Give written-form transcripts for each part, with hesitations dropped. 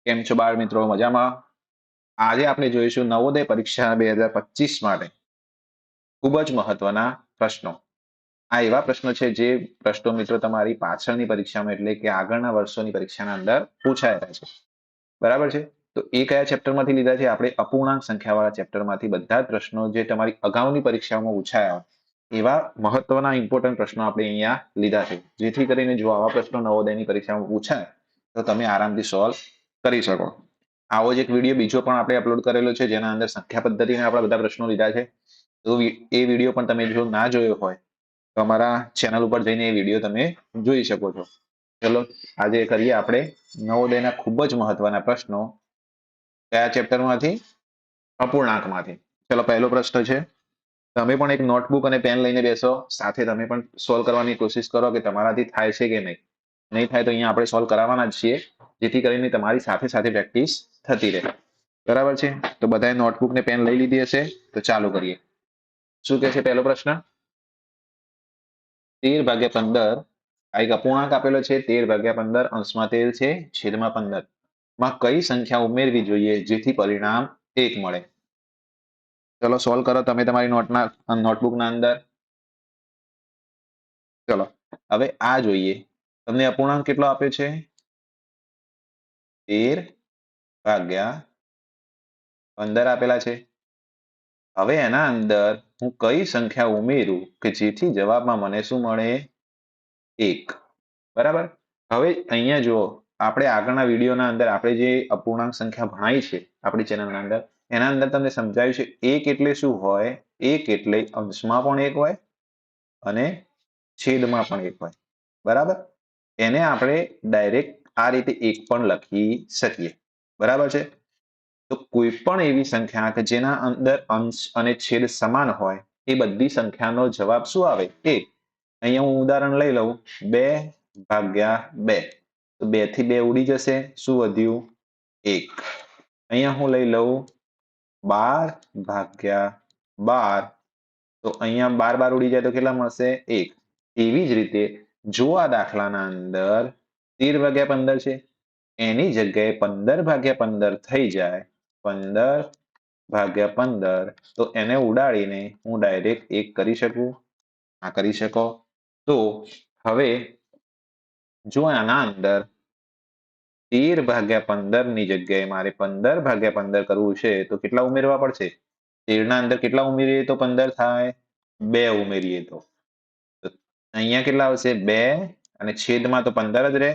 કેમ છો બાળ મિત્રો? મજામાં? આજે આપણે જોઈશું નવોદય પરીક્ષા 2025 માટે ખૂબ જ મહત્વના પ્રશ્નો. આ એવા પ્રશ્નો છે જે પ્રશ્નો મિત્રો તમારી પાછળની પરીક્ષામાં એટલે કે આગળના વર્ષોની પરીક્ષાના અંદર પૂછાયેલા છે. બરાબર છે? તો એ કયા ચેપ્ટરમાંથી લીધા છે? આપણે અપૂર્ણાંક સંખ્યાવાળા ચેપ્ટરમાંથી બધા જ પ્રશ્નો જે તમારી અગાઉની પરીક્ષામાં પૂછાયા એવા મહત્વના ઇમ્પોર્ટન્ટ પ્રશ્નો આપણે અહીંયા લીધા છે. જેથી કરીને જો આવા પ્રશ્નો નવોદયની પરીક્ષામાં પૂછાય તો તમે આરામથી સોલ્વ કરી શકો. આવો જ એક વિડીયો બીજો પણ આપણે અપલોડ કરેલો છે જેના અંદર સંખ્યા પદ્ધતિના આપણા બધા પ્રશ્નો લીધા છે. તો એ વિડીયો પણ તમે જો ના જોયો હોય તો અમારા ચેનલ ઉપર જઈને એ વિડીયો તમે જોઈ શકો છો. ચલો આજે કરીએ આપણે નવોદયના ખૂબ જ મહત્વના પ્રશ્નો. કયા ચેપ્ટરમાંથી? અપૂર્ણાંકમાંથી. ચલો પહેલો પ્રશ્ન છે. તમે પણ એક નોટબુક અને પેન લઈને બેસો, સાથે તમે પણ સોલ્વ કરવાની કોશિશ કરો કે તમારાથી થાય છે કે નહીં. નહીં થાય તો અહીંયા આપણે સોલ્વ કરાવવાના જ છીએ, જેથી કરીને તમારી સાથે સાથે પ્રેક્ટિસ થતી રહે. બરાબર છે? તો બધાએ નોટબુક ને પેન લઈ લીધી હશે તો ચાલુ કરીએ. શું કે છે પહેલો પ્રશ્ન? 13/15 આ એક અપૂર્ણાંક આપેલો છે. 13/15 અંશમાં 13 છે, છેદમાં 15 માં કઈ સંખ્યા ઉમેરવી જોઈએ જેથી પરિણામ 1 મળે? ચલો સોલ્વ કરો તમે તમારી નોટબુકના અંદર. ચલો હવે આ જોઈએ. તમને અપૂર્ણાંક કેટલો આપ્યો છે? 13/15 આપેલા છે. હવે એના અંદર હું કઈ સંખ્યા ઉમેરું કે જેથી જવાબમાં મને શું મળે? 1. બરાબર? હવે અહીંયા જુઓ, આપણે આગળના વિડીયોના અંદર આપણે જે અપૂર્ણાંક સંખ્યા ભણાઈ છે આપણી ચેનલના અંદર, એના અંદર તમને સમજાવ્યું છે 1 એટલે શું હોય? 1 એટલે અંશમાં પણ 1 હોય અને છેદમાં પણ 1 હોય. બરાબર? એને આપણે ડાયરેક્ટ આ રીતે 1 પણ લખી શકીએ. બરાબર છે? તો કોઈ પણ એવી સંખ્યા કે જેના અંદર અંશ અને છેદ સમાન હોય એ બધી સંખ્યાનો જવાબ શું આવે? 1. અહીંયા હું ઉદાહરણ લઈ લઉં, 2/2. તો 2 થી 2 ઉડી જશે. શું વધ્યું? 1. અહીંયા હું લઈ લઉં 12/12. તો અહીંયા 12 ઉડી જાય તો કેટલા મળશે? 1. એવી જ રીતે જો આ દાખલાના અંદર 13/15 છે, એની જગ્યાએ 15/15 થઈ જાય, 15/15, તો એને ઉડાડીને હું ડાયરેક્ટ 1 કરી શકું? આ કરી શકો. તો હવે જો આના અંદર 13/15 ની જગ્યાએ મારે 15/15 કરવું છે તો કેટલા ઉમેરવા પડશે? 13 ના અંદર કેટલા ઉમેરીએ તો 15 થાય? 2 ઉમેરીએ તો અહીંયા કેટલા આવશે? 2 અને છેદમાં તો 15 જ રહે.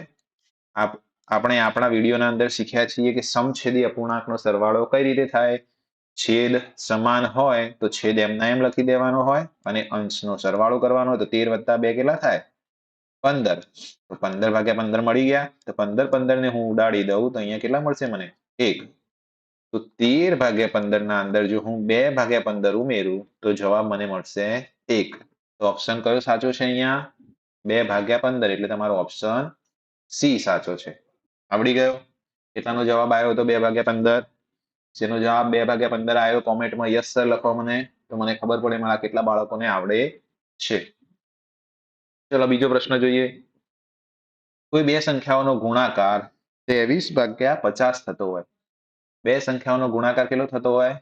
આપણે આપણા વિડીયોના અંદર શીખ્યા છીએ કે સમછેદી અપૂર્ણાંકનો સરવાળો કઈ રીતે થાય? છેદ સમાન હોય તો છેદ એમના એમ લખી દેવાનો હોય અને અંશનો સરવાળો કરવાનો હોય. તો 13 + 2 કેટલા થાય? 15. તો 15/15 મળી ગયા. તો 15/15 ને હું ઉડાડી દઉં તો અહીંયા કેટલા મળશે મને? 1. તો 13/15 ના અંદર જો હું 2/15 ઉમેરું તો જવાબ મને મળશે 1. તો ઓપ્શન કયો સાચો છે? અહીંયા 2/15 એટલે તમારો ઓપ્શન સી સાચો છે. આવડી ગયો? કેટલાનો જવાબ આવ્યો હતો? 2/15. જેનો જવાબ 2/15 આવ્યો કોમેન્ટમાં યસ સર લખો મને, તો મને ખબર પડે મારા કેટલા બાળકોને આવડે છે. ચલો બીજો પ્રશ્ન જોઈએ. કોઈ બે સંખ્યાઓનો ગુણાકાર 23/50 થતો હોય. બે સંખ્યાઓનો ગુણાકાર કેટલો થતો હોય?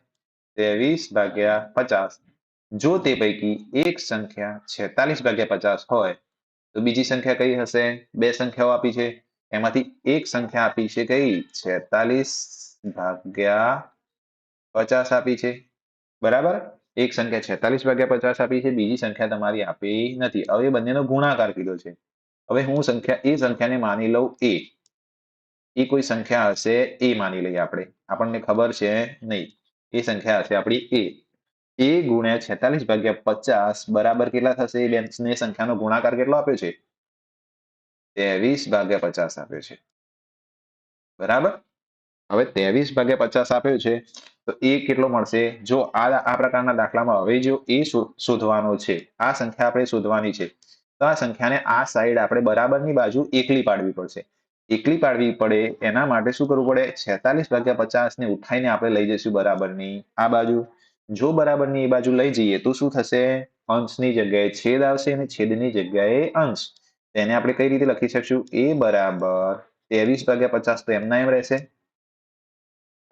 23/50. જો તે પૈકી એક સંખ્યા 46/50 હોય તો બીજી સંખ્યા કઈ હશે? બે સંખ્યાઓ આપી છે, એમાંથી એક સંખ્યા આપી છે કઈ? 46/50 આપી છે. બરાબર? એક સંખ્યા 46/50 આપી છે, બીજી સંખ્યા તમારી આપી નથી. હવે બંનેનો ગુણાકાર કીધો છે. હવે હું સંખ્યાને માની લઉં a. એ કોઈ સંખ્યા હશે a માની લઈએ આપણે, આપણને ખબર છે નહીં. એ સંખ્યા હશે આપણી a. a ગુણ્યા 46/50 બરાબર કેટલા થશે? એ બેની સંખ્યાનો ગુણાકાર કેટલો આપ્યો છે? 23/50 આપ્યો છે. બરાબર? હવે 23/50 આપ્યો છે તો એ કેટલો મળશે? જો આ પ્રકારના દાખલામાં હવે જો એ શોધવાનો છે, આ સંખ્યા આપણે શોધવાની છે, તો આ સંખ્યાને આ સાઈડ આપણે બરાબરની બાજુ એકલી પાડવી પડશે. એકલી પાડવી પડે એના માટે શું કરવું પડે? 46/50 ને ઉઠાઈને આપણે લઈ જઈશું બરાબરની આ બાજુ. જો બરાબરની એ બાજુ લઈ જઈએ તો શું થશે? અંશની જગ્યાએ છેદ આવશે અને છેદની જગ્યાએ અંશ. તેને આપણે કઈ રીતે લખી શકશું? a બરાબર 23/50 તો એમના એમ રહેશે.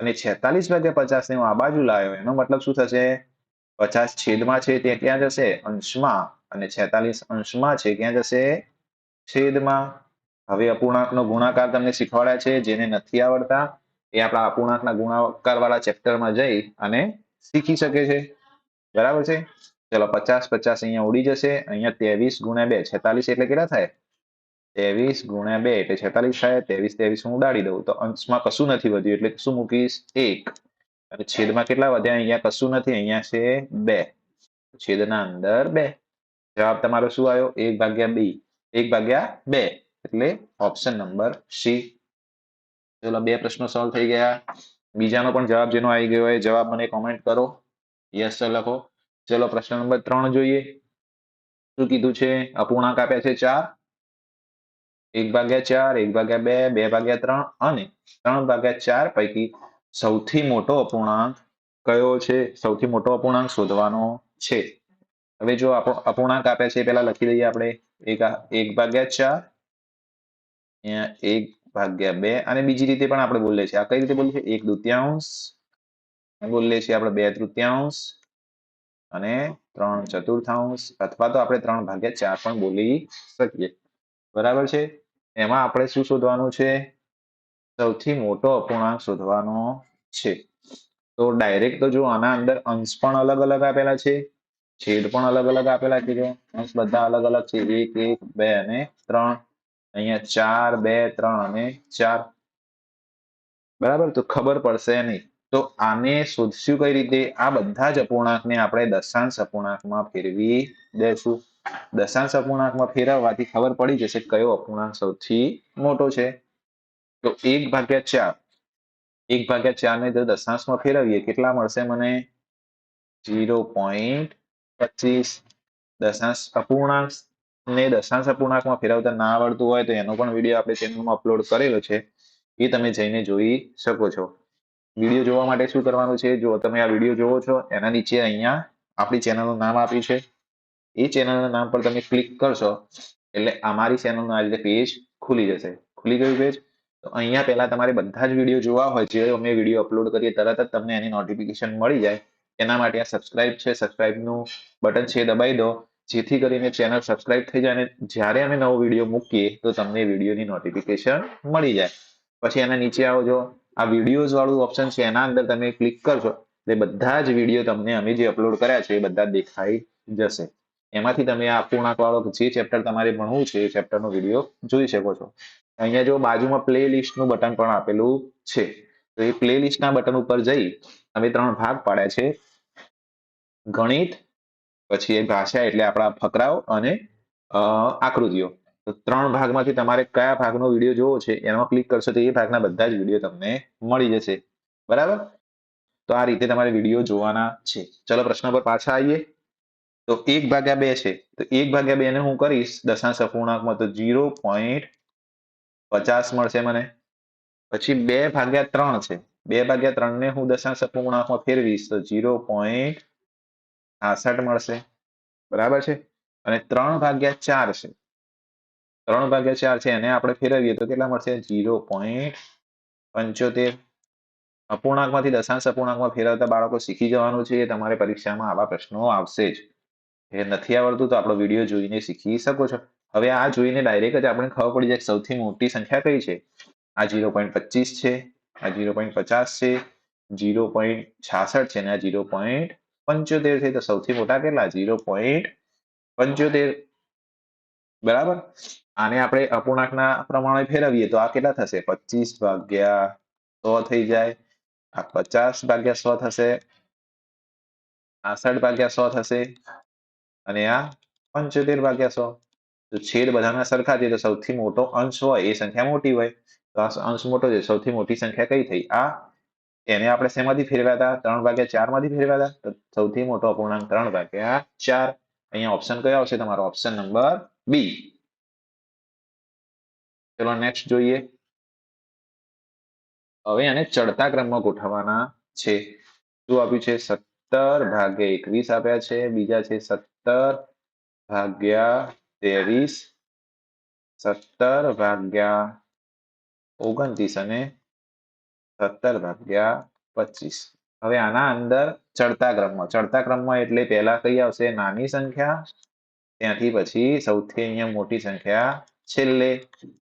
અને 46 ભાગ્યા 50 ને હું આ બાજુ લાવ્યો, એનો મતલબ શું થશે? 50 છેદમાં છે તે ક્યાં જશે? અંશમાં. અને 46 અંશમાં છે ક્યાં જશે? છેદમાં. હવે અપૂર્ણાંકનો ગુણાકાર તમને શીખવાડ્યા છે, જેને નથી આવડતા એ આપણા અપૂર્ણાંકના ગુણાકાર વાળા ચેપ્ટરમાં જઈ અને શીખી શકે છે. બરાબર છે? ચલો 50 50 અહીંયા ઉડી જશે. અહીંયા 23 ગુણ્યા 2 46 એટલે કેટલા થાય? 23 ગુણ્યા 2 એટલે 46 થાય. 23 23 હું ઉડાડી દઉં તો અંશમાં કશું નથી વધ્યું એટલે શું મૂકીશ? 1. અને છેદમાં કેટલા વધ્યા? અહીંયા કશું નથી, અહીંયા છે 2. છેદના અંદર 2. જવાબ તમારો શું આવ્યો? 1/2. 1/2 એટલે ઓપ્શન નંબર સી. ચલો 2 પ્રશ્નો સોલ્વ થઈ ગયા. બીજાનો પણ જવાબ જેનો આવી ગયો હોય જવાબ મને કોમેન્ટ કરો, યસ લખો. ચલો પ્રશ્ન નંબર 3 જોઈએ. શું કીધું છે? અપૂર્ણાંક આપ્યા છે 4. 1/4, 1/2, 2/3 અને 3/4 પૈકી સૌથી મોટો અપૂર્ણાંક કયો છે? સૌથી મોટો અપૂર્ણાંક શોધવાનો છે. હવે જો અપૂર્ણાંક આપ્યા છે પેલા લખી દઈએ આપણે. 1/4, 1/2 અને બીજી રીતે પણ આપણે બોલીએ છીએ. આ કઈ રીતે બોલીએ છીએ? 1/2 બોલીએ છીએ આપણે, 2/3 અને 3/4 અથવા તો આપણે 3/4 પણ બોલી શકીએ. બરાબર છે? એમાં આપણે શું શોધવાનું છે? સૌથી મોટો અપૂર્ણાંક શોધવાનો છે. તો ડાયરેક્ટ તો જો આના અંદર અંશ પણ અલગ અલગ આપેલા છે, છેદ પણ અલગ અલગ આપેલા છે. જો અંશ બધા અલગ અલગ છે, 1 1 2 અને 3. અહીંયા 4 2 3 અને 4. બરાબર? તો ખબર પડશે નહીં. તો આને શોધશું કઈ રીતે? આ બધા જ અપૂર્ણાંકને આપણે દશાંશ અપૂર્ણાંકમાં ફેરવી દેશું. દશાંશ અપૂર્ણાંકમાં ફેરવવાથી ખબર પડી જશે કયો અપૂર્ણાંક સૌથી મોટો છે. તો 1/4, 1/4 ને જો દશાંશમાં ફેરવીએ કેટલા મળશે મને? 0.25. દશાંશ અપૂર્ણાંક ને દશાંશ અપૂર્ણાંકમાં ફેરવતા ના આવડતું હોય તો એનો પણ વિડીયો આપણે ચેનલમાં અપલોડ કરેલો છે, એ તમે જઈને જોઈ શકો છો. વિડીયો જોવા માટે શું કરવાનું છે? જો તમે આ વિડીયો જોવો છો એના નીચે અહીંયા આપણી ચેનલનું નામ આપ્યું છે, એ ચેનલના નામ પર તમે ક્લિક કરશો એટલે અમારી ચેનલનું આ રીતે પેજ ખુલી જશે. ખુલી ગયું પેજ? તો અહીંયા પહેલા તમારે બધા જ વિડીયો જોવા હોય, જે અમે વિડીયો અપલોડ કરીએ તરત જ તમને એની નોટિફિકેશન મળી જાય. એના માટે આ સબસ્ક્રાઇબ છે, સબસ્ક્રાઇબનું બટન છે દબાઈ દો, જેથી કરીને ચેનલ સબસ્ક્રાઇબ થઈ જાય અને જ્યારે અમે નવો વિડીયો મૂકીએ તો તમને વિડીયોની નોટિફિકેશન મળી જાય. પછી એના નીચે આવજો, આ વિડીયોઝ વાળું ઓપ્શન છે એના અંદર તમે ક્લિક કરશો એટલે બધા જ વિડીયો તમને અમે જે અપલોડ કર્યા છે એ બધા દેખાઈ જશે. એમાંથી તમે આ અપૂર્ણાંક વાળો જે ચેપ્ટર તમારે ભણવું છે એ ચેપ્ટરનો વિડીયો જોઈ શકો છો. અહીંયા જો બાજુમાં પ્લે લિસ્ટનું બટન પણ આપેલું છે, તો એ પ્લે લિસ્ટના બટન ઉપર જઈ અમે 3 ભાગ પાડ્યા છે: ગણિત, પછી એક ભાષા એટલે આપણા ફકરાઓ અને આકૃતિઓ. તો 3 ભાગમાંથી તમારે કયા ભાગનો વિડીયો જોવો છે એમાં ક્લિક કરશો તો એ ભાગના બધા જ વિડીયો તમને મળી જશે. બરાબર? તો આ રીતે તમારે વિડીયો જોવાના છે. ચલો પ્રશ્ન પર પાછા આવીએ. તો 1/2 છે, તો 1/2 ને હું કરીશ દશાંશ અપૂર્ણાંકમાં તો 0.50 મળશે મને. પછી 2/3 છે, 2/3 ને હું દશાંશ અપૂર્ણાંકમાં ફેરવીશ તો 0.68 મળશે. બરાબર છે? અને 3/4 છે, 3/4 છે એને આપણે ફેરવીએ તો કેટલા મળશે? 0.75. અપૂર્ણાંકમાંથી દશાંશ અપૂર્ણાંકમાં ફેરવતા બાળકો શીખી જવાનું છે. તમારે પરીક્ષામાં આવા પ્રશ્નો આવશે જ. એ નથી આવડતું તો આપણો વિડીયો જોઈને શીખી શકો છો. હવે આ જોઈને ડાયરેક્ટ જ આપણે ખબર પડી જાય સૌથી મોટી સંખ્યા કઈ છે. આ 0.25 છે, આ 0.50 છે, 0.66 છે અને આ 0.75 છે. તો સૌથી મોટા કેટલા? 0.75. બરાબર? આને આપણે અપૂર્ણાંકના પ્રમાણે ફેરવીએ તો આ કેટલા થશે? 25/100 થઈ જાય. આ 50/100 થશે, 68/100 થશે અને આ 75/100. તો છેદ બધાના સરખા છે તો સૌથી મોટો અંશ હોય એ સંખ્યા મોટી હોય. તો આ અંશ મોટો છે, સૌથી મોટી સંખ્યા કઈ થઈ? આ. એને આપણે શેમાંથી ફેરવ્યા હતા? 3/4 માંથી ફેરવ્યા હતા. તો સૌથી મોટો અપૂર્ણાંક 3/4. અહીંયા ઓપ્શન કયો આવશે તમારો? Option number B. ચલો નેક્સ્ટ જોઈએ. હવે આને ચડતા ક્રમમાં ગોઠવવાના છે. શું આપ્યું છે? 17/21 આપ્યા છે. બીજા છે 17/23, 17/29 અને 17/28. 25. હવે આના અંદર ચડતા ક્રમમાં એટલે પહેલા કઈ આવશે? નાની સંખ્યા, ત્યાંથી પછી સૌથી અહીંયા મોટી સંખ્યા છેલ્લે.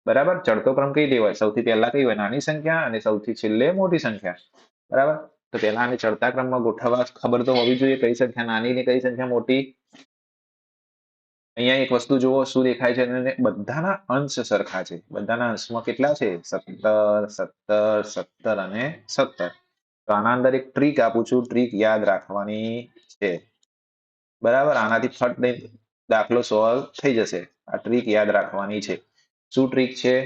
બરાબર? ચડતો ક્રમ કઈ રીતે હોય? સૌથી પહેલા કઈ હોય? નાની સંખ્યા અને સૌથી છેલ્લે મોટી સંખ્યા. બરાબર? તો પહેલા આને ચડતા ક્રમમાં ગોઠવવા ખબર તો હોવી જોઈએ કઈ સંખ્યા નાની ને કઈ સંખ્યા મોટી. અહીંયા એક વસ્તુ જુઓ શું દેખાય છે? બધાના અંશ સરખા છે. બધાના અંશમાં કેટલા છે? 17, 17, 17 અને 17. તો આના અંદર એક ટ્રીક આપું છું, ટ્રીક યાદ રાખવાની છે. બરાબર? આનાથી ફટ દઈ દાખલો સોલ્વ થઈ જશે. આ ટ્રીક યાદ રાખવાની છે. શું ટ્રીક છે?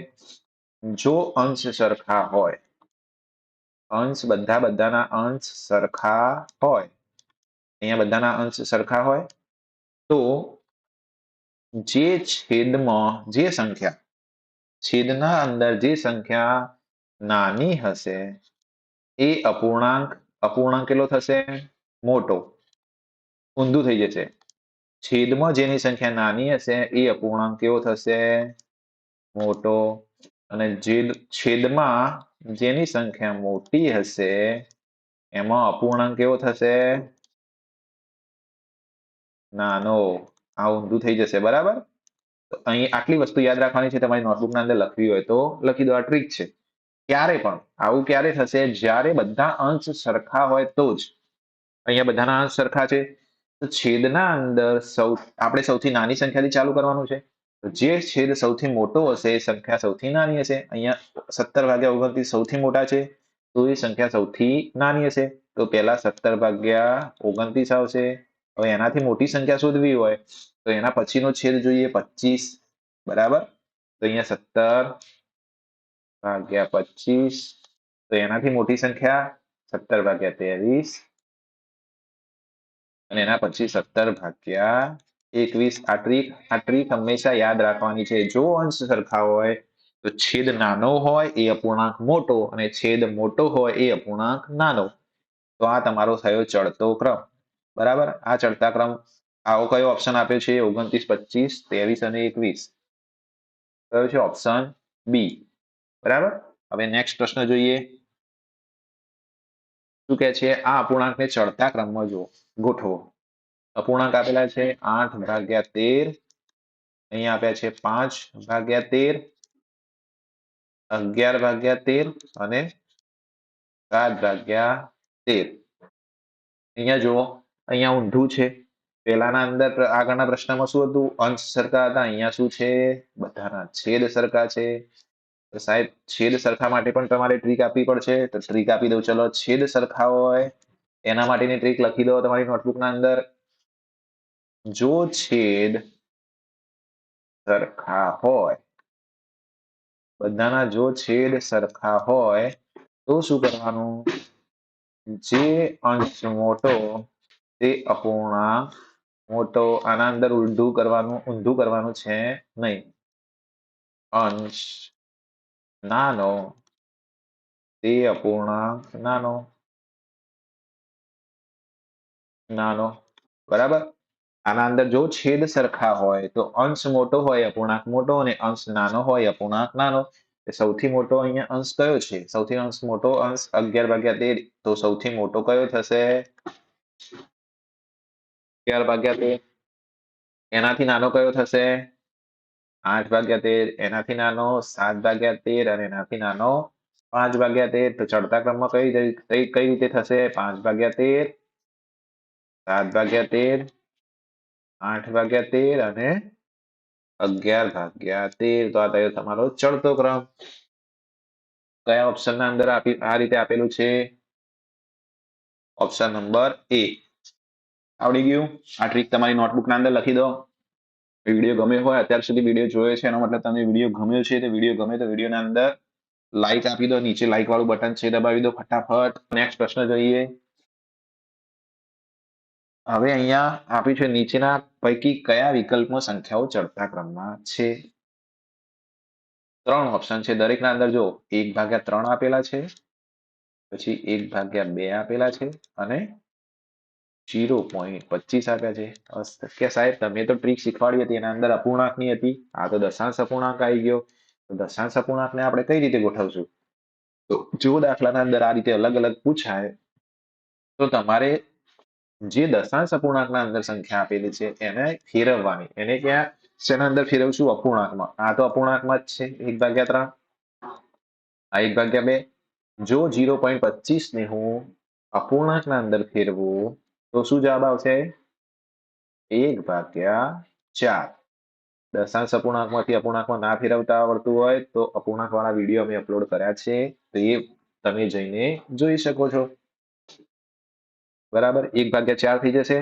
જો અંશ સરખા હોય, અંશ બધાના અંશ સરખા હોય, અહીંયા બધાના અંશ સરખા હોય તો જે છેદમાં જે સંખ્યા, છેદના અંદર જે સંખ્યા નાની હશે એ અપૂર્ણાંક, અપૂર્ણાંક કેટલો થશે? મોટો. ઊંધું થઈ જશે. છેદમાં જેની સંખ્યા નાની હશે એ અપૂર્ણાંક કેવો થશે? મોટો. અને છેદમાં જેની સંખ્યા મોટી હશે એમાં અપૂર્ણાંક કેવો થશે? નાનો. આ ઊંધું થઈ જશે. બરાબર? તો અહીં આટલી વસ્તુ યાદ રાખવાની છે. તમારી નોટબુકના અંદર લખવી હોય તો લખી દો. આ ટ્રીક છે. ક્યારે પણ આવું ક્યારે થશે? જ્યારે બધા અંશ સરખા હોય તો જ. અહીંયા બધાના અંશ સરખા છે તો છેદના અંદર આપણે સૌથી નાની સંખ્યાથી ચાલુ કરવાનું છે. તો જે છેદ સૌથી મોટો હશે એ સંખ્યા સૌથી નાની હશે. અહીંયા 17/29 સૌથી મોટા છે તો એ સંખ્યા સૌથી નાની હશે. તો પહેલા 17/29 આવશે. હવે એનાથી મોટી સંખ્યા શોધવી હોય તો એના પછીનો છેદ જોઈએ 25. બરાબર? તો અહીંયા 17/25. તો એનાથી મોટી સંખ્યા 17/23 અને એના પછી 17/21. આ ટ્રીક હંમેશા યાદ રાખવાની છે. જો અંશ સરખા હોય તો છેદ નાનો હોય એ અપૂર્ણાંક મોટો અને છેદ મોટો હોય એ અપૂર્ણાંક નાનો. તો આ તમારો થયો ચડતો ક્રમ. બરાબર? આ ચડતા ક્રમ આવો કયો ઓપ્શન આપ્યો છે? 29, 25, 23 અને 21. કયો છે? Option B. બરાબર? હવે નેક્સ્ટ પ્રશ્ન જોઈએ. શું કે છે? આ અપૂર્ણાંકને ચડતા ક્રમમાં ગોઠવો. અપૂર્ણાંક આપેલા છે 8/13, અહીંયા આપ્યા છે 5/13, 11/13 અને 7/13. અહીંયા જુઓ, અહીંયા ઊંધું છે. પહેલાના અંદર આગળના પ્રશ્નમાં શું હતું? અંશ સરખા હતા. અહીંયા શું છે? બધાના છેદ સરખા છે. તો સાહેબ છેદ સરખા માટે પણ તમારે ટ્રીક આપવી પડશે. તો ટ્રીક આપી દઉં. ચલો, છેદ સરખા હોય એના માટેની ટ્રીક લખી દો તમારી નોટબુકના અંદર. જો છેદ સરખા હોય, બધાના જો છેદ સરખા હોય તો શું કરવાનું? જે અંશ મોટો તે અપૂર્ણાંક મોટો. આના અંદર ઊંધું કરવાનું છે નહીં. અંશ નાનો તે અપૂર્ણાંક નાનો. બરાબર? આના અંદર જો છેદ સરખા હોય તો અંશ મોટો હોય અપૂર્ણાંક મોટો અને અંશ નાનો હોય અપૂર્ણાંક નાનો. સૌથી મોટો અહીંયા અંશ કયો છે? સૌથી મોટો અંશ 11/13. તો સૌથી મોટો કયો થશે? 11/13. એનાથી નાનો કયો થશે? 8/13. એનાથી નાનો 7/13 અને એનાથી નાનો 5/13. તો ચડતા ક્રમમાં કઈ રીતે થશે? 5/13, 7/13, 8/13 અને 11/13. તો આ થયો તમારો ચડતો ક્રમ. કયા ઓપ્શનના અંદર આ રીતે આપેલું છે? ઓપ્શન નંબર એ. આવડી ગયું? આ ટ્રીક તમારી નોટબુકના અંદર લખી દો. વિડીયો ગમ્યો હોય, અત્યાર સુધી વિડીયો જોયો છે એનો મતલબ તમને વિડીયો ગમ્યો છે. તો વિડીયો ગમે તો વિડીયોના અંદર લાઈક આપી દો. નીચે લાઈક વાળું બટન છે દબાવી દો ફટાફટ. નેક્સ્ટ પ્રશ્ન જોઈએ. હવે અહીંયા આપ્યું છે નીચેના પૈકી કયા વિકલ્પમાં સંખ્યાઓ ચડતા ક્રમમાં છે? 3 ઓપ્શન છે. દરેકના અંદર જો 1/3 આપેલા છે, પછી 1/2 આપેલા છે અને 0.25 આપ્યા છે. કે સાહેબ તમે તો ટ્રીક શીખવાડી હતી એના અંદર અપૂર્ણાંકની હતી. આ તો દશાંશ અપૂર્ણાંક આવી ગયો. તો દશાંશ અપૂર્ણાંકને આપણે કઈ રીતે ગોઠવશું? તો જો દાખલાના અંદર આ રીતે અલગ અલગ પૂછાય તો તમારે જે દશાંશ અપૂર્ણાંકના અંદર સંખ્યા આપેલી છે એને ફેરવવાની. એને ક્યાં શેના અંદર ફેરવશું? અપૂર્ણાંકમાં. આ તો અપૂર્ણાંકમાં જ છે 1/3, આ 1/2. જો 0.25 ને હું અપૂર્ણાંકના અંદર ફેરવું તો શું જવાબ આવશે? 1/4. દશાંશ અપૂર્ણાંકમાંથી અપૂર્ણાંકમાં ના ફેરવતા આવડતું હોય તો અપૂર્ણાંક વાળા વિડીયો અમે અપલોડ કર્યા છે, તો એ તમે જઈને જોઈ શકો છો. બરાબર, 1/4 થઈ જશે.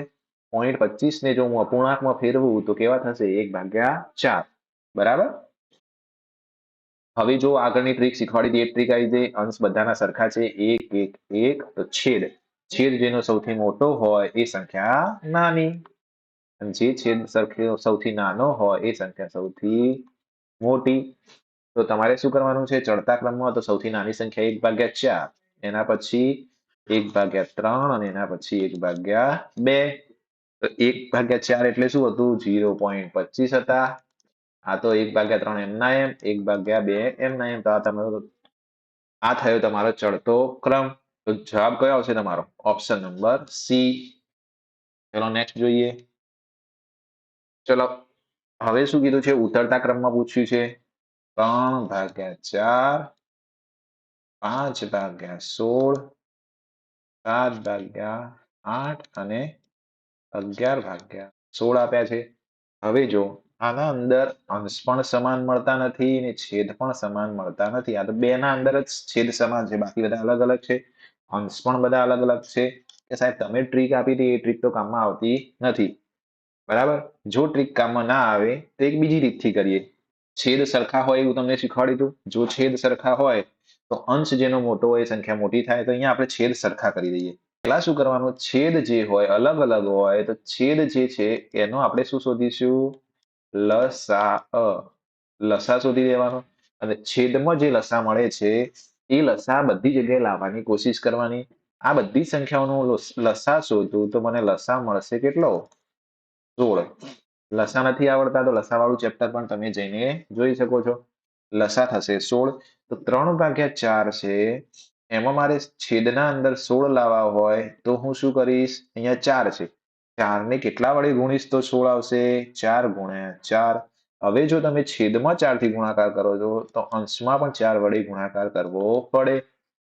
0.25 ને જો હું અપૂર્ણાંકમાં ફેરવું તો કેવા થશે? 1/4. બરાબર. હવે જો આગળની ટ્રીક શીખવાડી દઈએ, ટ્રીક આવી જાય. અંશ બધાના સરખા છે, 1 1 1, તો છેદ છેદ જેનો સૌથી મોટો હોય એ સંખ્યા નાની, અને જે છેદ સૌથી નાનો હોય એ સંખ્યા સૌથી મોટી. તો તમારે શું કરવાનું છે? ચડતા ક્રમમાં તો સૌથી નાની સંખ્યા 1/4, એના પછી 1/3 અને એના પછી 1/2. તો 1/4 એટલે શું હતું? 0.25 હતા. આ તો 1/3 એમના એમ, 1/2 એમના એમ. તો આ થયો તમારો ચડતો ક્રમ. તો જવાબ કયો આવશે તમારો? Option number C. ચલો નેક્સ્ટ જોઈએ. ચલો હવે શું કીધું છે? ઉતરતા ક્રમમાં પૂછ્યું છે. 3/4, 5/16, 7/8 અને 11/16 આપ્યા છે. હવે જો આના અંદર અંશ પણ સમાન મળતા નથી ને છેદ પણ સમાન મળતા નથી. આ તો બે ના અંદર જ છેદ સમાન છે, બાકી બધા અલગ અલગ છે. અંશ પણ બધા અલગ અલગ છે. કે સાહેબ તમે ટ્રીક આપી હતી એ ટ્રીક તો કામમાં આવતી નથી. બરાબર. જો ટ્રીક કામમાં ના આવે તો એક બીજી રીતથી કરીએ. છેદ સરખા હોય એવું તમને શીખવાડ્યું હતું. જો છેદ સરખા હોય તો અંશ જેનો મોટો હોય એ સંખ્યા મોટી થાય. તો અહીંયા આપણે છેદ સરખા કરી દઈએ. પહેલા શું કરવાનું? છેદ જે હોય અલગ અલગ હોય તો છેદ જે છે એનો આપણે શું શોધીશું? લસા. લસા શોધી દેવાનો. અને છેદમાં જે લસા મળે છે એ લસા બધી જગ્યાએ લાવવાની કોશિશ કરવાની. આ બધી સંખ્યાઓનો લસા શોધું તો મને લસા મળશે કેટલો? 16. લસા નથી આવડતા તો લસા વાળું ચેપ્ટર પણ તમે જઈને જોઈ શકો છો. લસા થશે 16. તો 3/4 છે, એમાં મારે છેદના અંદર 16 લાવવા હોય તો હું શું કરીશ? અહીંયા 4 છે, 4 ને કેટલા વડે ગુણીશ તો 16 આવશે? 4 × 4. હવે જો તમે છેદમાં 4 થી ગુણાકાર કરો છો તો અંશમાં પણ 4 વડે ગુણાકાર કરવો પડે.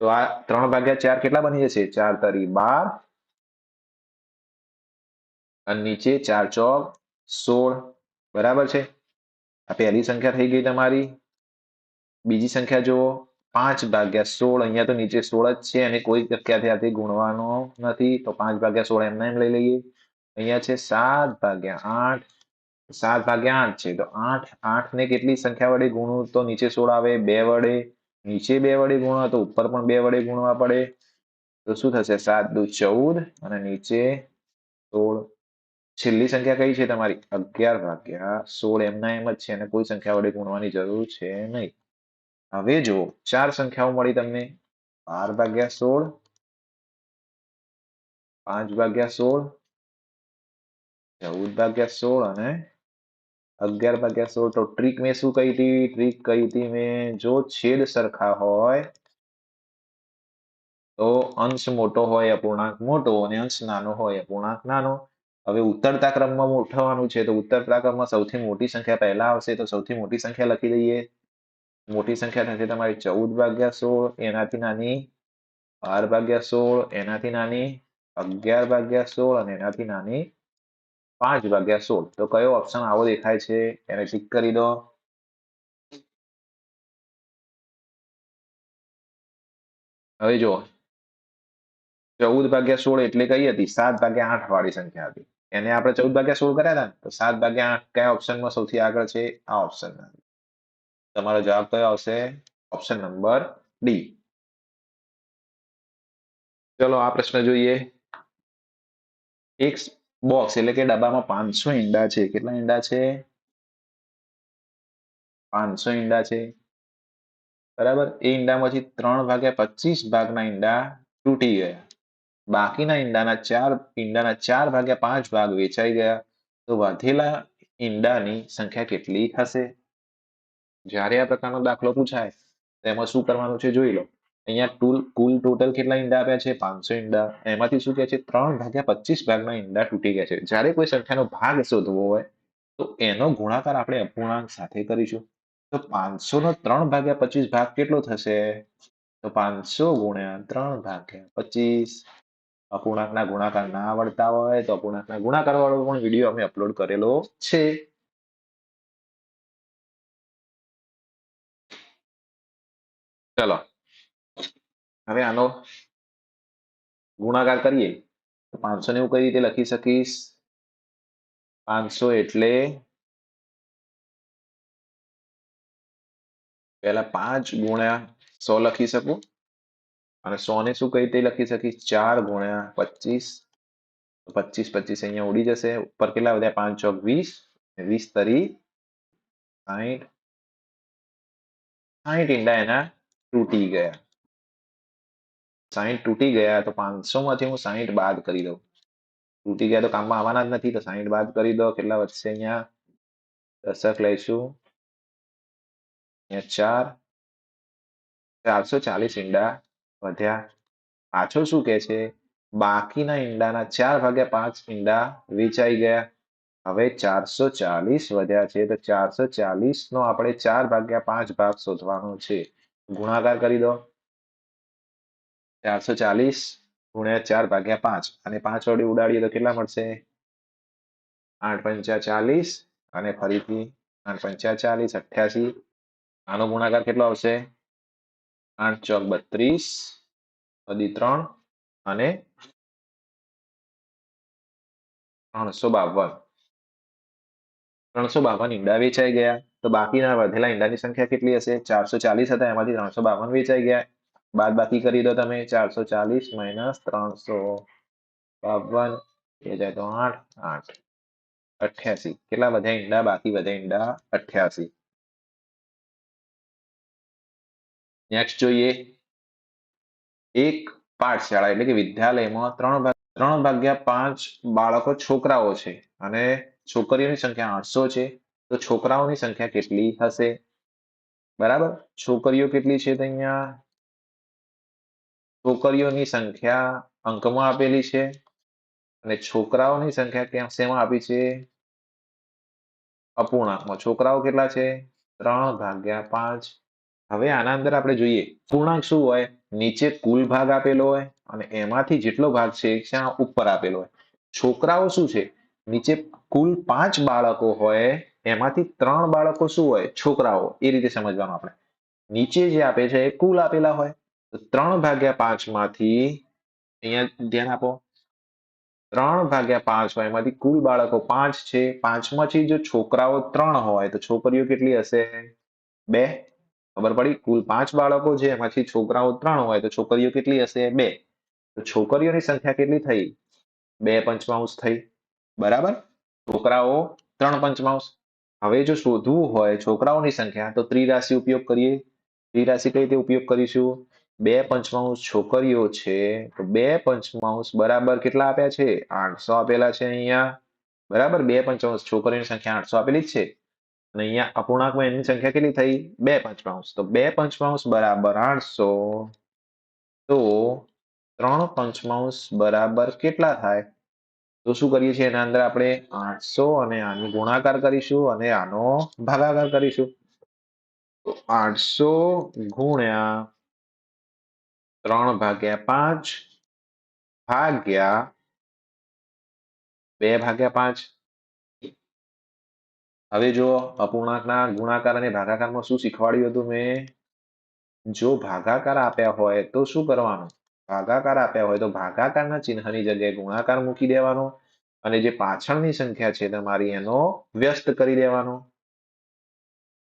તો આ 3/4 કેટલા બની જશે? 4 તરી 12 અને નીચે 4 ચોક 16. બરાબર છે. આ પહેલી સંખ્યા થઈ ગઈ તમારી. બીજી સંખ્યા જુઓ, 5/16. અહીંયા તો નીચે 16 જ છે અને કોઈ જગ્યાથી ગુણવાનો નથી, તો 5/16 એમને એમ લઈ લઈએ. અહીંયા છે 7/8. 7/8 છે, તો 8 ને કેટલી સંખ્યા વડે ગુણું તો નીચે 16 આવે? 2 વડે. નીચે 2 વડે ગુણો તો ઉપર પણ 2 વડે ગુણવા પડે. તો શું થશે? 7 દુ 14 અને નીચે 16. છેલ્લી સંખ્યા કઈ છે તમારી? 11/16. એમના એમ જ છે અને કોઈ સંખ્યા વડે ગુણવાની જરૂર છે નહીં. હવે જો 4 સંખ્યાઓ મળી તમને. 12/16, 5/16, 14/16 અને 11/16. તો ટ્રીક મેં શું કહી હતી? ટ્રીક કહી હતી મેં, જો છેદ સરખા હોય તો અંશ મોટો હોય અપૂર્ણાંક મોટો અને અંશ નાનો હોય અપૂર્ણાંક નાનો. હવે ઉતરતા ક્રમમાં ઉઠવાનું છે તો ઉતરતા ક્રમમાં સૌથી મોટી સંખ્યા પહેલા આવશે, તો સૌથી મોટી સંખ્યા લખી દઈએ. મોટી સંખ્યા થશે તમારી 14/16, એનાથી નાની 12/16, એનાથી નાની 11/16 અને એનાથી નાની 5/16. તો કયો ઓપ્શન આવો દેખાય છે એને ટિક કરી દો. હવે જો 14/16 એટલે કઈ હતી? 7/8 વાળી સંખ્યા હતી. એને આપણે 14/16 કર્યા હતા ને, તો 7/8 કયા ઓપ્શનમાં સૌથી આગળ છે? આ ઓપ્શનમાં. તમારો જવાબ કયો આવશે? Option number D. ચલો આ પ્રશ્ન જોઈએ. એક બોક્સ એટલે કે ડબ્બામાં 500 ઈંડા છે. કેટલા ઈંડા છે? 500 ઈંડા છે. બરાબર. એ ઈંડામાંથી 3/25 ભાગના ઈંડા તૂટી ગયા. બાકીના ઈંડાના 4/5 ભાગ વેચાઈ ગયા. તો વધેલા ઈંડાની સંખ્યા કેટલી હશે? જ્યારે આ પ્રકારનો દાખલો પૂછાય તો એમાં શું કરવાનું છે જોઈ લો. અહીંયા કુલ ટોટલ કેટલા ઈંડા આપ્યા છે? 500 ઈંડા. એમાંથી શું કહે છે? 3/25 ભાગના ઈંડા તૂટી ગયા છે. જ્યારે કોઈ સંખ્યાનો ભાગ શોધવો હોય તો એનો ગુણાકાર આપણે અપૂર્ણાંક સાથે કરીશું. તો 500 નો 3/25 ભાગ કેટલો થશે? તો 500 ગુણ્યા 3/25. અપૂર્ણાંકના ગુણાકાર ના આવડતા હોય તો અપૂર્ણાંકના ગુણાકાર વાળો પણ વિડીયો અમે અપલોડ કરેલો છે. ચલો હવે આનો ગુણાકાર કરીએ તો 500 ને હું કઈ રીતે લખી શકીશ? 500 એટલે પહેલા 5 ગુણ્યા 100 લખી શકું અને 100 ને શું કઈ રીતે લખી શકીશ? 4 ગુણ્યા 25. 25 અહીંયા ઉડી જશે. ઉપર કેટલા વધ્યા? 5 ચોક 20, 20 તરી 60. 60 ઈંડા એના તૂટી ગયા. 60 તૂટી ગયા તો 500 માંથી હું 60 બાદ કરી દઉં. તૂટી ગયા તો કામમાં આવવાના જ નથી, તો 60 બાદ કરી દો. કેટલા વધશે? અહીંયા દશક લઈશું. અહીંયા 440 ઈંડા વધ્યા. પાછો શું કે છે? બાકીના ઈંડાના 4/5 ઈંડા વેચાઈ ગયા. હવે 440 વધ્યા છે તો 440 નો આપણે 4/5 ભાગ શોધવાનો છે. ગુણાકાર કરી દો. 440 ગુણ્યા 4/5 અને 5 વડે ઉડાડીએ તો કેટલા મળશે? 8×5 = 40 અને ફરીથી 8×5 = 40, 88. આનો ગુણાકાર કેટલો આવશે? 8 ચોક 32, વધી 3 અને 352. 352 ઈંડા વેચાઈ ગયા. તો બાકીના વધેલા ઈંડાની સંખ્યા કેટલી હશે? 440 હતા, એમાંથી 352 વેચાઈ ગયા. બાદ બાકી કરી દો તમે. 440 - 352 જાય તો 8, 8, 88. કેટલા વધ્યા ઈંડા? બાકી વધ્યા ઈંડા 88. નેક્સ્ટ જોઈએ. એક પાઠશાળા એટલે કે વિદ્યાલયમાં 3/5 બાળકો છોકરાઓ છે અને છોકરીઓની સંખ્યા 800 છે. તો છોકરાઓની સંખ્યા કેટલી હશે? બરાબર. છોકરીઓ કેટલી છે? તો અહીંયા છોકરીઓની સંખ્યા અંકમાં આપેલી છે અને છોકરાઓની સંખ્યા ક્યાં શેમાં આપી છે? અપૂર્ણાંકમાં. છોકરાઓ કેટલા છે? 3/5. હવે આના અંદર આપણે જોઈએ પૂર્ણાંક શું હોય? નીચે કુલ ભાગ આપેલો હોય અને એમાંથી જેટલો ભાગ છે ત્યાં ઉપર આપેલો હોય. છોકરાઓ શું છે? નીચે કુલ 5 બાળકો હોય એમાંથી 3 બાળકો શું હોય? છોકરાઓ. એ રીતે સમજવાનું આપણે. નીચે જે આપે છે એ કુલ આપેલા હોય તો 3/5 માંથી અહીંયા ધ્યાન આપો. 3/5 હોય એમાંથી કુલ બાળકો 5 છે. 5 માંથી જો છોકરાઓ 3 હોય તો છોકરીઓ કેટલી હશે? 2. ખબર પડી? કુલ 5 બાળકો છે એમાંથી છોકરાઓ 3 હોય તો છોકરીઓ કેટલી હશે? 2. તો છોકરીઓની સંખ્યા કેટલી થઈ? 2/5 થઈ. બરાબર. છોકરાઓ 3/5. હવે જો શોધવું હોય છોકરાઓની સંખ્યા તો ત્રિરાશિ ઉપયોગ કરીએ. ત્રિરાશિ કઈ રીતે ઉપયોગ કરીશું? 2/5 છોકરીઓ છે તો 2/5 બરાબર કેટલા આપ્યા છે? 800 આપેલા છે અહીંયા. બરાબર. 2/5 છોકરીઓની સંખ્યા 800 આપેલી જ છે અને અહીંયા અપૂર્ણાંકમાં એની સંખ્યા કેટલી થઈ? 2/5. તો 2/5 બરાબર 800. તો 3/5 બરાબર કેટલા થાય? તો શું કરીએ છીએ? એના અંદર આપણે 800 અને આનો ગુણાકાર કરીશું અને આનો ભાગાકાર કરીશું. તો 800 ગુણ્યા 3/5 ભાગ્યા 2/5. હવે જો અપૂર્ણાંકના ગુણાકાર અને ભાગાકારમાં શું શીખવાડ્યું હતું મેં? જો ભાગાકાર આપ્યા હોય તો શું કરવાનું? ભાગાકાર આપ્યા હોય તો ભાગાકારના ચિહ્નની જગ્યાએ ગુણાકાર મૂકી દેવાનો અને જે પાછળની સંખ્યા છે તમારી એનો વ્યસ્ત કરી દેવાનો.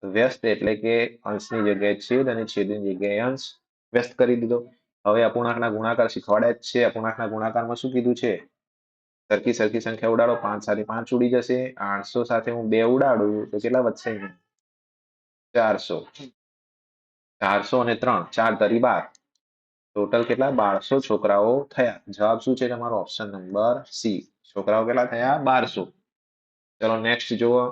વ્યસ્ત એટલે કે અંશની જગ્યાએ છેદ અને છેદની જગ્યાએ અંશ. વ્યસ્ત કરી દીધો. હવે અપૂર્ણાંકના ગુણાકાર શીખવાડ્યા જ છે. અપૂર્ણાંકના ગુણાકારમાં શું કીધું છે? સરખી સંખ્યા ઉડાડો. 5 સાથે 5 ઉડી જશે. 800 સાથે હું 2 ઉડાડું તો કેટલા વધશે? 400. 400 અને 3, 4 તરી 12. ટોટલ કેટલા? 1200 છોકરાઓ થયા. જવાબ શું છે તમારો? Option number C. છોકરાઓ કેટલા થયા? 1200. ચલો નેક્સ્ટ જુઓ.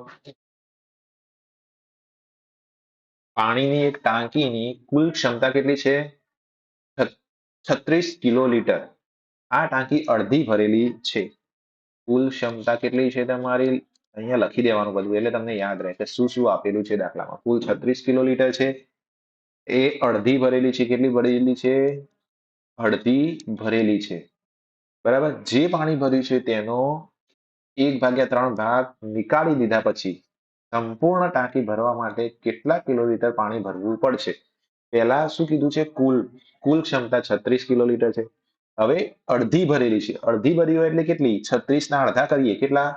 પાણીની એક ટાંકીની કુલ ક્ષમતા કેટલી છે? 36 કિલોલીટર. આ ટાંકી અડધી ભરેલી છે. કુલ ક્ષમતા કેટલી છે તમારી? અહીંયા લખી દેવાનું બધું એટલે તમને યાદ રહે કે શું શું આપેલું છે દાખલામાં. કુલ 36 કિલોલીટર છે. એ અડધી ભરેલી છે. કેટલી ભરેલી છે? અડધી ભરેલી છે. બરાબર. જે પાણી ભર્યું છે તેનો 1/3 ભાગ નીકાળી દીધા પછી સંપૂર્ણ ટાંકી ભરવા માટે કેટલા કિલોલીટર પાણી ભરવું પડશે? પહેલા શું કીધું છે? કુલ ક્ષમતા 36 કિલોલીટર છે. હવે અડધી ભરેલી છે. અડધી ભરી હોય એટલે કેટલી? 36 ના અડધા કરીએ. કેટલા?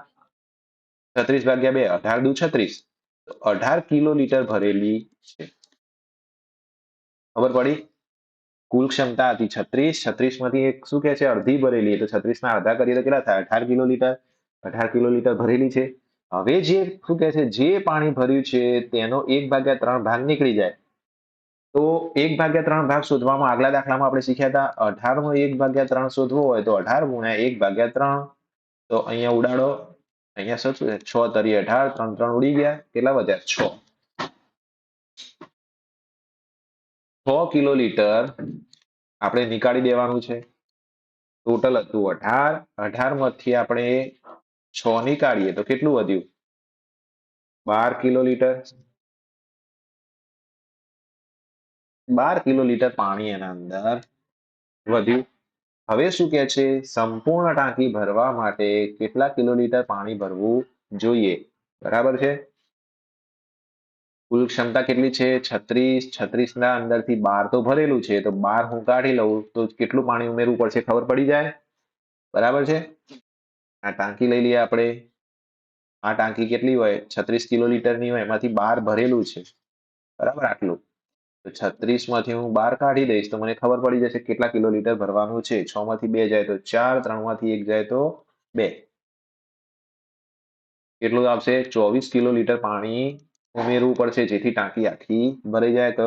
36/2, 18 દુ 36. 18 કિલોલીટર ભરેલી છે. ખબર પડી? કુલ ક્ષમતા હતી 36. 36 માંથી એક શું કે છે? અડધી ભરેલી. તો 36 ના અડધા કરીએ તો કેટલા થાય? 18 કિલોલીટર. 18 કિલોલીટર ભરેલી છે. હવે જે શું કે છે? જે પાણી ભર્યું છે તેનો 1/3 ભાગ નીકળી જાય. તો 1/3 ભાગ શોધવામાં આગલા દાખલામાં આપણે શીખ્યા હતા 18 નો 1/3 શોધવો હોય તો 18 ગુણ્યા 1/3. તો અહીંયા ઉડાડો. અહીંયા શું છે? 6 તરી 18, 3 3 ઉડી ગયા. કેટલા વધ્યા? 6. 6 કિલોલીટર આપણે નીકાળી દેવાનું છે. ટોટલ હતું 18. 18 માંથી આપણે 6 નીકાળીએ તો કેટલું વધ્યું? 12 કિલોલીટર. 12 કિલોલીટર પાણી એના અંદર વધ્યું. હવે શું કે છે? સંપૂર્ણ ટાંકી ભરવા માટે કેટલા કિલોલીટર પાણી ભરવું જોઈએ? બરાબર છે. કુલ ક્ષમતા કેટલી છે? 36. 36 ના અંદરથી 12 તો ભરેલું છે. તો 12 હું કાઢી લઉં તો કેટલું પાણી ઉમેરવું પડશે? ખબર પડી જાય? બરાબર છે. આ ટાંકી લઈ લઈએ આપણે. આ ટાંકી કેટલી હોય? 36 કિલોલીટરની હોય. એમાંથી 12 ભરેલું છે. બરાબર આટલું. તો 36 માંથી હું 12 કાઢી દઈશ તો મને ખબર પડી જશે કેટલા કિલોલીટર ભરવાનું છે. 6 માંથી 2 જાય તો 4, 3 માંથી 1 જાય તો 2. કેટલું આવશે? 24 કિલોલીટર પાણી ઉમેરવું પડશે જેથી ટાંકી આખી ભરાઈ જાય. તો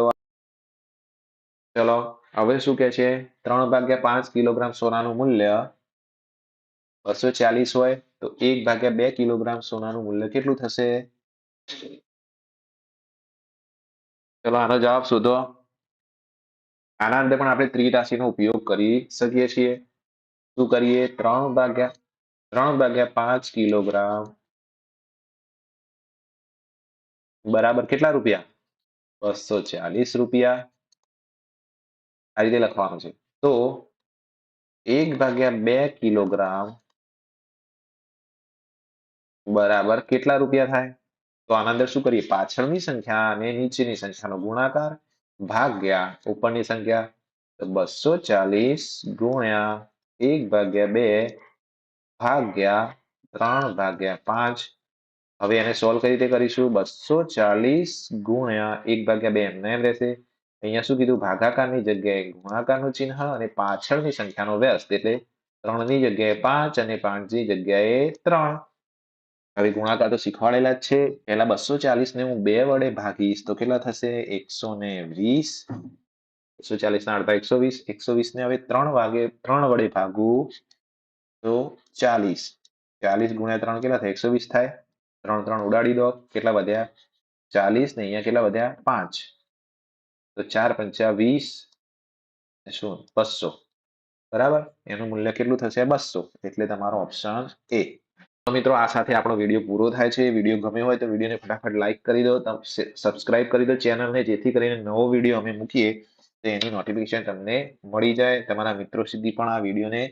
ચલો હવે શું કે છે? 3/5 કિલોગ્રામ સોનાનું મૂલ્ય 240 હોય તો 1/2 કિલોગ્રામ સોનાનું મૂલ્ય કેટલું થશે? ચલો આનો જવાબ શોધો. આના અંદર પણ આપણે ત્રિરાશીનો ઉપયોગ કરી શકીએ છીએ. શું કરીએ? 3/5 કિલોગ્રામ બરાબર કેટલા રૂપિયા? 240 રૂપિયા. આ રીતે લખવાનું છે. તો 1/2 કિલોગ્રામ બરાબર કેટલા રૂપિયા થાય? તો આના અંદર શું કરીએ? પાછળની સંખ્યા અને નીચેની સંખ્યાનો ગુણાકાર ભાગ્યા ઉપરની સંખ્યા. તો 240 ગુણ્યા 1/2 ભાગ્યા 3/5. હવે એને સોલ્વ કઈ રીતે કરીશું? 240 ગુણ્યા 1/2 એમને એમ રહેશે. અહીંયા શું કીધું? ભાગાકારની જગ્યાએ ગુણાકારનું ચિહ્ન અને પાછળની સંખ્યાનો વ્યસ્ત એટલે 3 ની જગ્યાએ 5 અને 5 ની જગ્યાએ 3. હવે ગુણાકાર તો શીખવાડેલા જ છે. પહેલા 240 ને હું 2 વડે ભાગીશ તો કેટલા થશે? 120. 240 ના અડધા 120. 120 ને હવે 3 વડે ભાગું તો 40. 40 ગુણ્યા 3 કેટલા થાય? 120 થાય. 3 3 ઉડાડી દો. કેટલા વધ્યા? 40 ને અહીંયા કેટલા વધ્યા? 5. તો 4 5 20 શું? 200. બરાબર. એનું મૂલ્ય કેટલું થશે? 200. એટલે તમારો ઓપ્શન એ. તો મિત્રો આ સાથે આપણો વિડીયો પૂરો થાય છે. વિડીયો ગમ્યો હોય તો વિડીયોને ફટાફટ લાઈક કરી દો, સબસ્ક્રાઇબ કરી દો ચેનલને, જેથી કરીને નવો વિડીયો અમે મૂકીએ તો એની નોટિફિકેશન તમને મળી જાય. તમારા મિત્રો સુધી પણ આ વિડીયોને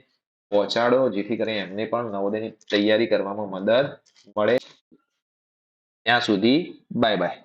પહોંચાડો જેથી કરીને એમને પણ નવોદયની તૈયારી કરવામાં મદદ મળે. ત્યાં સુધી બાય બાય.